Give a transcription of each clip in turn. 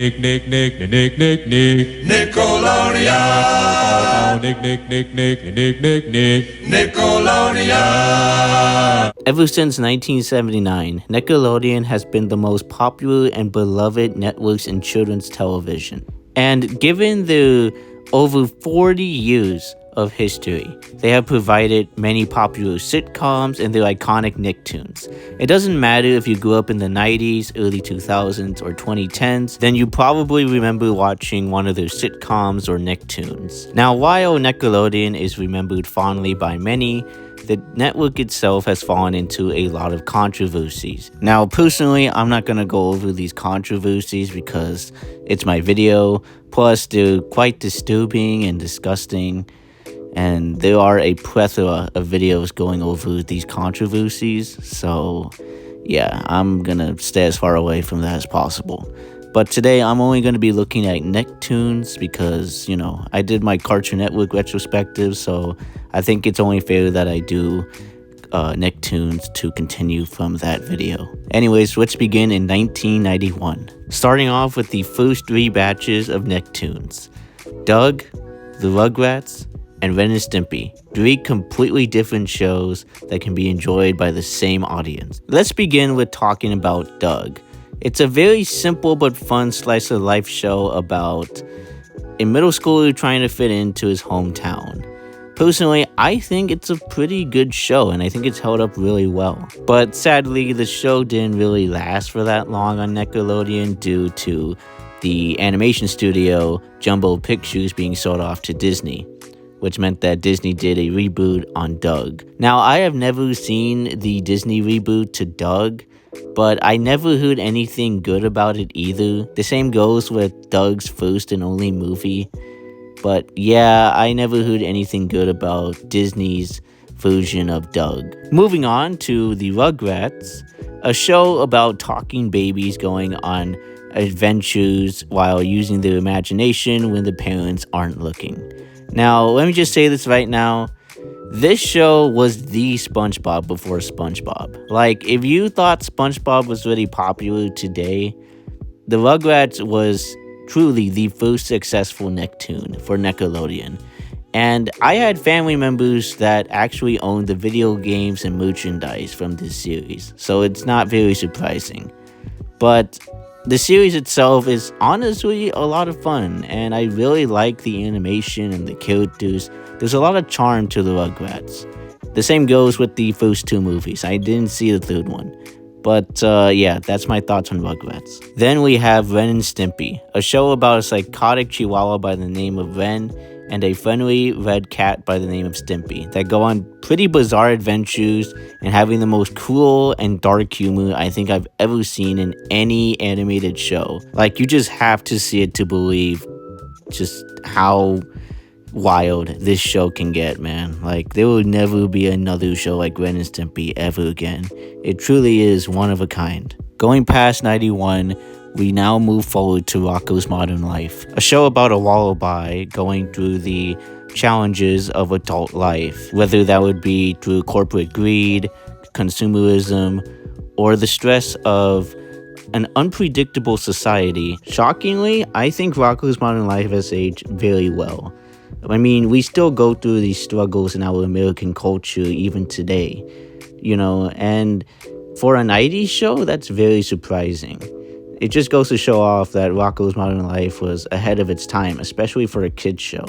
Nickelodeon. Nickelodeon. Ever since 1979, Nickelodeon has been the most popular and beloved networks in children's television. And given the over 40 years of history, they have provided many popular sitcoms and their iconic Nicktoons. It doesn't matter if you grew up in the 90s, early 2000s, or 2010s, then you probably remember watching one of their sitcoms or Nicktoons. Now, while Nickelodeon is remembered fondly by many, the network itself has fallen into a lot of controversies. Now, personally, I'm not going to go over these controversies because it's my video, plus they're quite disturbing and disgusting, and there are a plethora of videos going over these controversies, so yeah, I'm gonna stay as far away from that as possible. But today, I'm only going to be looking at Nicktoons because, I did my Cartoon Network retrospective, so I think it's only fair that I do Nicktoons to continue from that video. Anyways, let's begin in 1991. Starting off with the first 3 batches of Nicktoons. Doug, the Rugrats, and Ren and Stimpy. 3 completely different shows that can be enjoyed by the same audience. Let's begin with talking about Doug. It's a very simple but fun slice of life show about a middle schooler trying to fit into his hometown. Personally, I think it's a pretty good show and I think it's held up really well. But sadly, the show didn't really last for that long on Nickelodeon due to the animation studio Jumbo Pictures being sold off to Disney, which meant that Disney did a reboot on Doug. Now, I have never seen the Disney reboot to Doug, but I never heard anything good about it either. The same goes with Doug's first and only movie. But yeah, I never heard anything good about Disney's version of Doug. Moving on to the Rugrats, a show about talking babies going on adventures while using their imagination when the parents aren't looking. Now, let me just say this right now. This show was the SpongeBob before SpongeBob. Like, if you thought SpongeBob was really popular today, the Rugrats was truly the first successful Nicktoon for Nickelodeon. And I had family members that actually owned the video games and merchandise from this series, so it's not very surprising. But the series itself is honestly a lot of fun, and I really like the animation and the characters. There's a lot of charm to the Rugrats. The same goes with the first 2 movies. I didn't see the third one. But yeah, that's my thoughts on Rugrats. Then we have Ren and Stimpy, a show about a psychotic chihuahua by the name of Ren and a friendly red cat by the name of Stimpy that go on pretty bizarre adventures and having the most cruel and dark humor I think I've ever seen in any animated show. Like, you just have to see it to believe just how wild this show can get, man. Like, there will never be another show like Ren and Stimpy ever again. It truly is one of a kind. Going past 91, we now move forward to Rocko's Modern Life, a show about a lullaby going through the challenges of adult life, whether that would be through corporate greed, consumerism, or the stress of an unpredictable society. Shockingly, I think Rocko's Modern Life has aged very well. I mean, we still go through these struggles in our American culture even today, and for a 90s show, that's very surprising. It just goes to show off that Rocko's Modern Life was ahead of its time, especially for a kids show.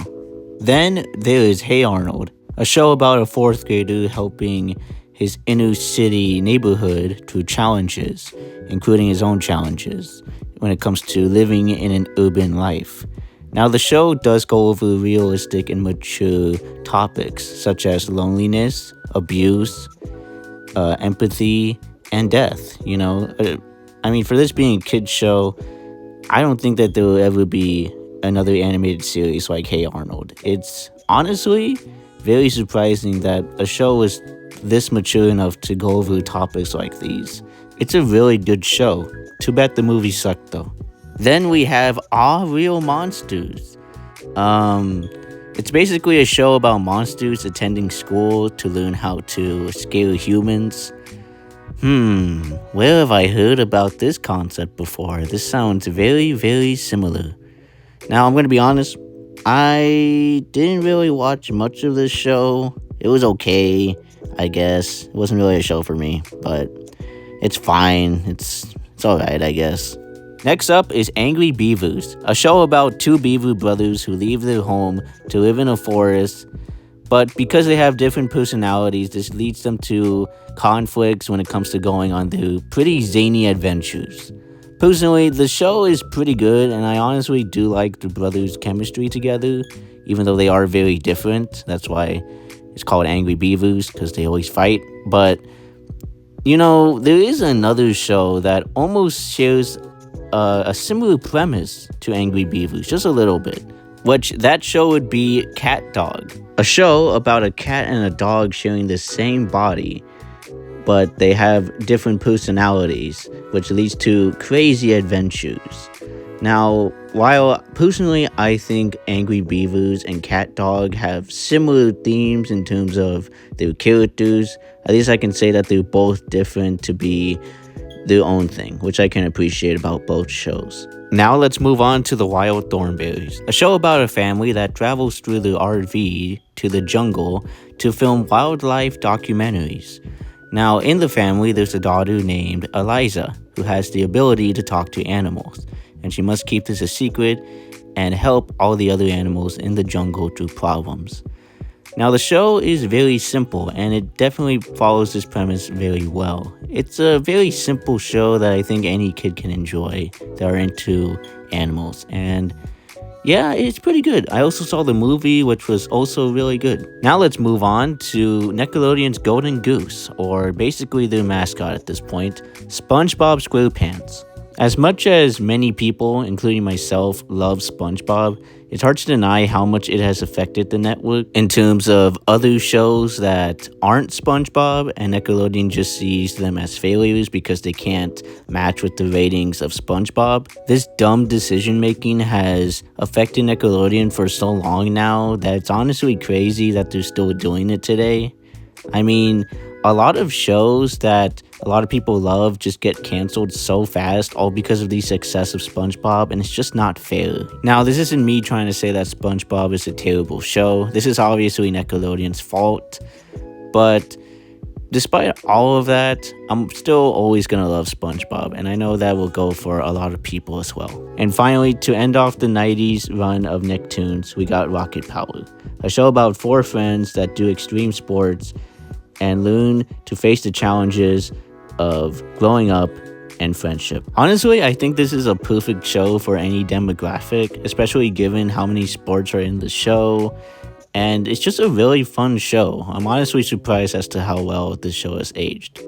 Then there is Hey Arnold, a show about a 4th grader helping his inner city neighborhood through challenges, including his own challenges when it comes to living in an urban life. Now, the show does go over realistic and mature topics such as loneliness, abuse, empathy, and death. For this being a kid's show, I don't think that there will ever be another animated series like Hey Arnold. It's honestly very surprising that a show is this mature enough to go over topics like these. It's a really good show. Too bad the movie sucked, though. Then we have All Real Monsters. It's basically a show about monsters attending school to learn how to scare humans. Where have I heard about this concept before? This sounds very, very similar. Now, I'm going to be honest, I didn't really watch much of this show. It was okay, I guess. It wasn't really a show for me, but it's fine. It's alright, I guess. Next up is Angry Beavers, a show about two beaver brothers who leave their home to live in a forest, but because they have different personalities, this leads them to conflicts when it comes to going on their pretty zany adventures. Personally, the show is pretty good, and I honestly do like the brothers' chemistry together, even though they are very different. That's why it's called Angry Beavers, because they always fight. But, there is another show that almost shares a similar premise to Angry Beavers, just a little bit. Which that show would be Cat Dog, a show about a cat and a dog sharing the same body, but they have different personalities, which leads to crazy adventures. Now, while personally I think Angry Beavers and Cat Dog have similar themes in terms of their characters, at least I can say that they're both different to be their own thing, which I can appreciate about both shows. Now let's move on to The Wild Thornberrys, a show about a family that travels through the RV to the jungle to film wildlife documentaries. Now, in the family, there's a daughter named Eliza, who has the ability to talk to animals, and she must keep this a secret and help all the other animals in the jungle through problems. Now, the show is very simple, and it definitely follows this premise very well. It's a very simple show that I think any kid can enjoy that are into animals, and yeah, it's pretty good. I also saw the movie, which was also really good. Now let's move on to Nickelodeon's Golden Goose, or basically their mascot at this point, SpongeBob SquarePants. As much as many people, including myself, love SpongeBob, it's hard to deny how much it has affected the network in terms of other shows that aren't SpongeBob, and Nickelodeon just sees them as failures because they can't match with the ratings of SpongeBob. This dumb decision making has affected Nickelodeon for so long now that it's honestly crazy that they're still doing it today. I mean, a lot of shows that a lot of people love just get canceled so fast, all because of the success of SpongeBob, and it's just not fair. Now, this isn't me trying to say that SpongeBob is a terrible show. This is obviously Nickelodeon's fault, but despite all of that, I'm still always gonna love SpongeBob, and I know that will go for a lot of people as well. And finally, to end off the 90s run of Nicktoons, we got Rocket Power, a show about four friends that do extreme sports and learn to face the challenges of growing up and friendship. Honestly, I think this is a perfect show for any demographic, especially given how many sports are in the show, and it's just a really fun show. I'm honestly surprised as to how well this show has aged.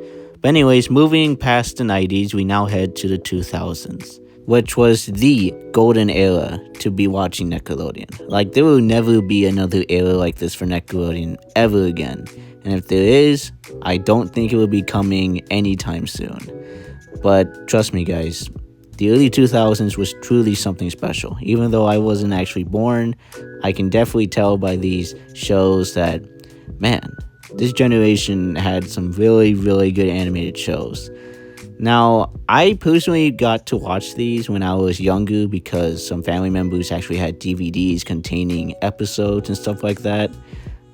But anyways, moving past the 90s, we now head to the 2000s, which was the golden era to be watching Nickelodeon. Like, there will never be another era like this for Nickelodeon ever again. And if there is, I don't think it will be coming anytime soon. But trust me, guys, the early 2000s was truly something special. Even though I wasn't actually born, I can definitely tell by these shows that, man, this generation had some really, really good animated shows. Now, I personally got to watch these when I was younger because some family members actually had DVDs containing episodes and stuff like that.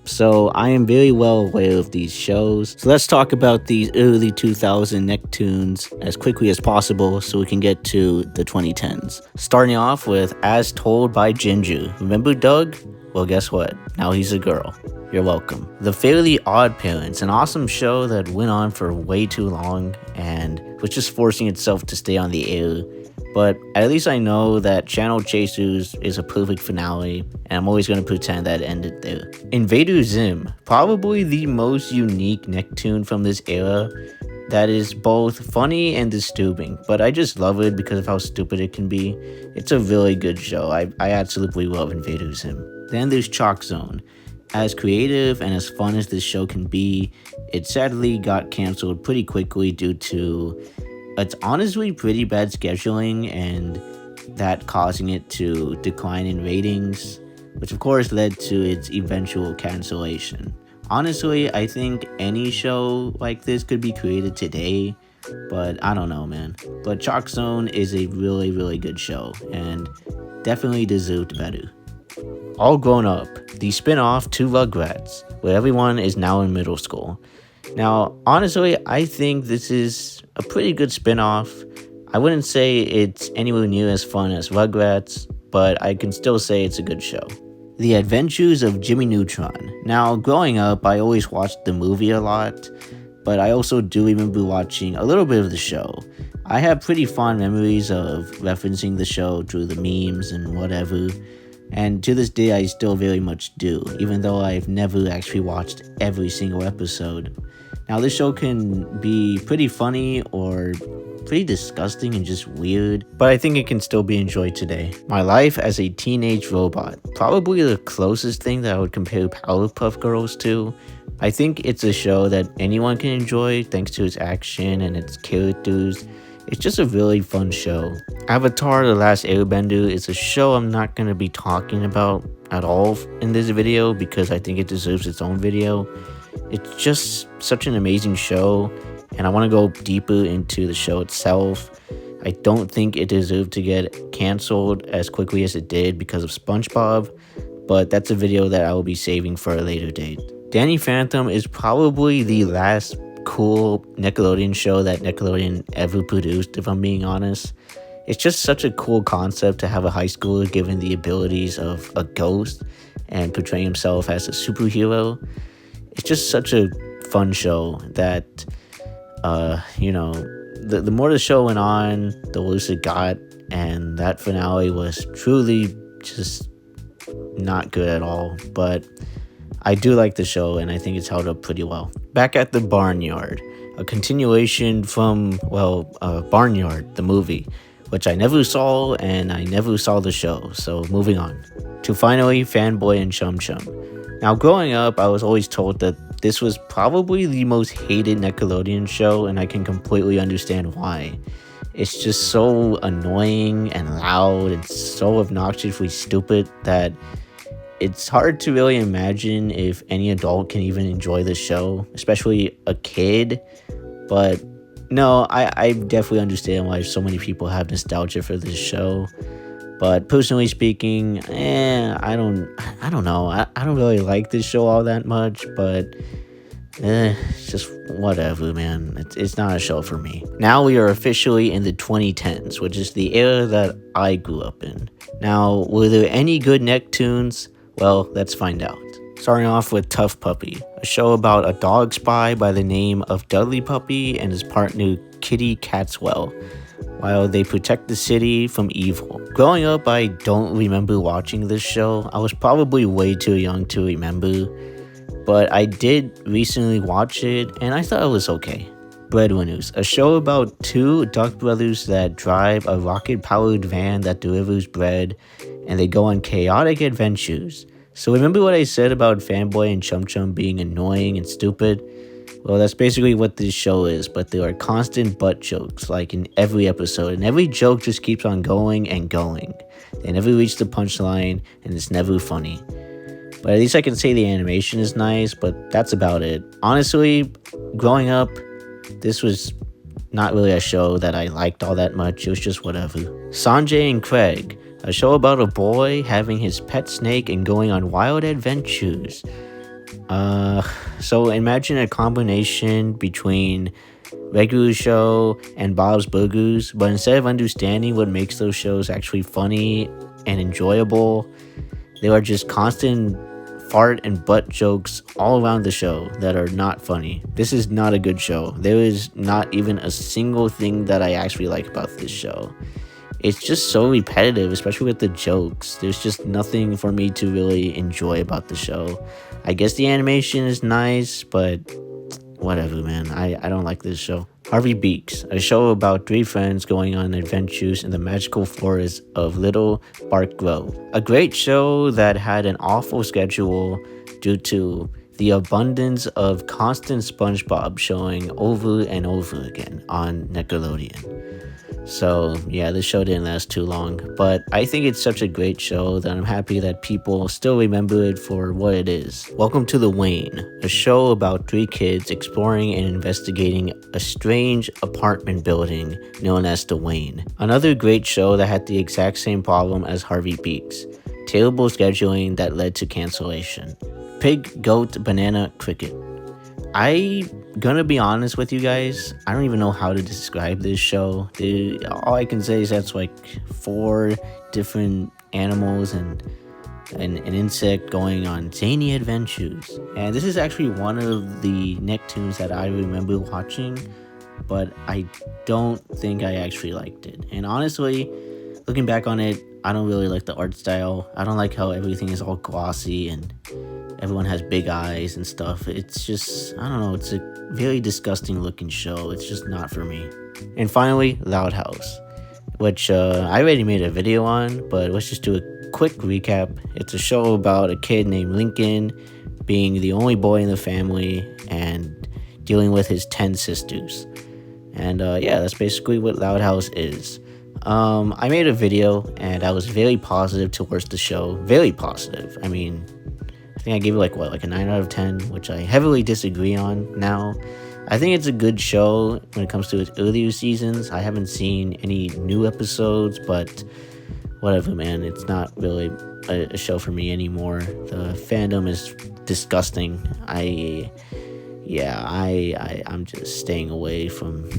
So I am very well aware of these shows. So let's talk about these early 2000 Nicktoons as quickly as possible so we can get to the 2010s. Starting off with As Told by Ginger. Remember Doug? Well, guess what? Now he's a girl. You're welcome. The Fairly Odd Parents, an awesome show that went on for way too long and was just forcing itself to stay on the air. But at least I know that Channel Chasers is a perfect finale, and I'm always going to pretend that it ended there. Invader Zim, probably the most unique Nicktoon from this era that is both funny and disturbing, but I just love it because of how stupid it can be. It's a really good show. I absolutely love Invader Zim. Then there's Chalk Zone. As creative and as fun as this show can be, it sadly got canceled pretty quickly due to it's honestly pretty bad scheduling and that causing it to decline in ratings, which of course led to its eventual cancellation. Honestly, I think any show like this could be created today, but I don't know, man. But Chalk Zone is a really, really good show and definitely deserved better. All Grown Up, the spin off to Rugrats, where everyone is now in middle school. Now, honestly, I think this is a pretty good spin off. I wouldn't say it's anywhere near as fun as Rugrats, but I can still say it's a good show. The Adventures of Jimmy Neutron. Now, growing up, I always watched the movie a lot, but I also do remember watching a little bit of the show. I have pretty fond memories of referencing the show through the memes and whatever, and to this day I still very much do, even though I've never actually watched every single episode. Now, this show can be pretty funny or pretty disgusting and just weird, but I think it can still be enjoyed today. My Life as a Teenage Robot, probably the closest thing that I would compare Powerpuff Girls to. I think it's a show that anyone can enjoy thanks to its action and its characters. It's just a really fun show. Avatar: The Last Airbender is a show I'm not going to be talking about at all in this video because I think it deserves its own video. It's just such an amazing show, and I want to go deeper into the show itself. I don't think it deserved to get canceled as quickly as it did because of SpongeBob, but that's a video that I will be saving for a later date. Danny Phantom is probably the last cool Nickelodeon show that Nickelodeon ever produced, if I'm being honest. It's just such a cool concept to have a high schooler given the abilities of a ghost and portraying himself as a superhero. It's just such a fun show that, the more the show went on, the worse it got, and that finale was truly just not good at all, but I do like the show, and I think it's held up pretty well. Back at the Barnyard, a continuation from, Barnyard, the movie, which I never saw, and I never saw the show, so moving on. To finally, Fanboy and Chum Chum. Now, growing up, I was always told that this was probably the most hated Nickelodeon show, and I can completely understand why. It's just so annoying and loud and so obnoxiously stupid that it's hard to really imagine if any adult can even enjoy the show, especially a kid. But no, I definitely understand why so many people have nostalgia for this show. But personally speaking, I don't know. I don't really like this show all that much, but it's just whatever, man. It's not a show for me. Now we are officially in the 2010s, which is the era that I grew up in. Now, were there any good Nicktoons? Well, let's find out. Starting off with Tough Puppy, a show about a dog spy by the name of Dudley Puppy and his partner Kitty Catswell, while they protect the city from evil. Growing up, I don't remember watching this show. I was probably way too young to remember, but I did recently watch it, and I thought it was okay. Breadwinners, a show about two Duck brothers that drive a rocket-powered van that delivers bread, and they go on chaotic adventures. So remember what I said about Fanboy and Chum Chum being annoying and stupid? Well, that's basically what this show is, but there are constant butt jokes, like in every episode, and every joke just keeps on going and going. They never reach the punchline, and it's never funny. But at least I can say the animation is nice, but that's about it. Honestly, growing up, this was not really a show that I liked all that much. It was just whatever. Sanjay and Craig, a show about a boy having his pet snake and going on wild adventures. So imagine a combination between regular show and Bob's Burgers, but instead of understanding what makes those shows actually funny and enjoyable, there are just constant fart and butt jokes all around the show that are not funny. This is not a good show. There is not even a single thing that I actually like about this show. It's just so repetitive, especially with the jokes. There's just nothing for me to really enjoy about the show. I guess the animation is nice, but whatever, man. I don't like this show. Harvey Beaks, a show about three friends going on adventures in the magical forest of Little Bark Grove. A great show that had an awful schedule due to the abundance of constant SpongeBob showing over and over again on Nickelodeon. So yeah, this show didn't last too long, but I think it's such a great show that I'm happy that people still remember it for what it is. Welcome to The Wayne, a show about three kids exploring and investigating a strange apartment building known as The Wayne. Another great show that had the exact same problem as Harvey Peaks: terrible scheduling that led to cancellation. Pig, goat, banana, cricket. I gonna be honest with you guys, I don't even know how to describe this show. All I can say is that's like four different animals and an insect going on zany adventures. And this is actually one of the Nicktoons that I remember watching, but I don't think I actually liked it. And honestly, looking back on it, I don't really like the art style. I don't like how everything is all glossy and everyone has big eyes and stuff. It's just, I don't know, it's a very disgusting looking show. It's just not for me. And finally, Loud House, which I already made a video on, but let's just do a quick recap. It's a show about a kid named Lincoln being the only boy in the family and dealing with his 10 sisters. And yeah, that's basically what Loud House is. I made a video and I was very positive towards the show. Very positive. I mean, I think I gave it like a 9 out of 10, which I heavily disagree on now. I think it's a good show when it comes to its earlier seasons. I haven't seen any new episodes, but whatever, man. It's not really a show for me anymore. The fandom is disgusting. I'm just staying away from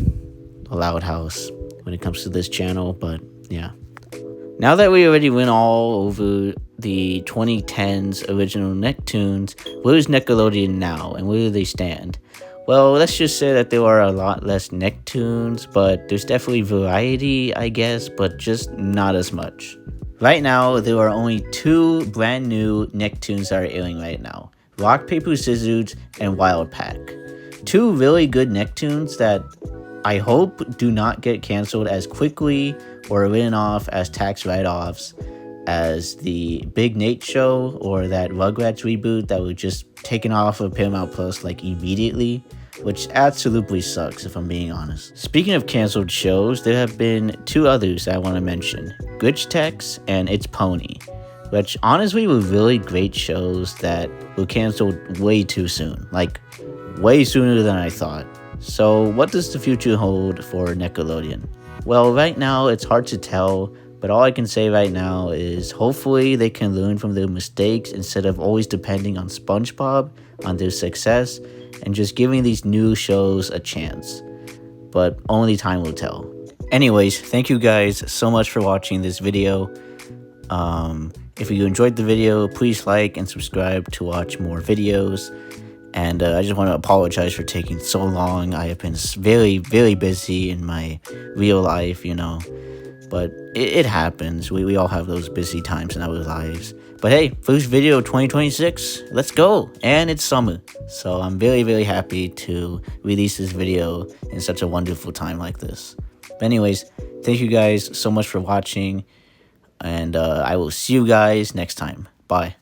Loud House when it comes to this channel, but yeah. Now that we already went all over the 2010s original Nicktoons, where is Nickelodeon now and where do they stand? Well, let's just say that there are a lot less Nicktoons, but there's definitely variety, I guess, but just not as much. Right now, there are only two brand new Nicktoons that are airing right now: Rock, Paper, Scissors, and Wild Pack. Two really good Nicktoons that I hope do not get canceled as quickly or written off as tax write-offs as the Big Nate show or that Rugrats reboot that was just taken off of Paramount Plus like immediately, which absolutely sucks if I'm being honest. Speaking of canceled shows, there have been two others I want to mention: Glitch Tex and It's Pony, which honestly were really great shows that were canceled way too soon, like way sooner than I thought. So what does the future hold for Nickelodeon? Well, right now it's hard to tell, but all I can say right now is hopefully they can learn from their mistakes instead of always depending on SpongeBob on their success and just giving these new shows a chance. But only time will tell. Anyways, thank you guys so much for watching this video. If you enjoyed the video, please like and subscribe to watch more videos. And I just want to apologize for taking so long. I have been very, very busy in my real life, but it happens. We all have those busy times in our lives. But hey, first video 2026, let's go. And it's summer. So I'm very, very happy to release this video in such a wonderful time like this. But anyways, thank you guys so much for watching. And I will see you guys next time. Bye.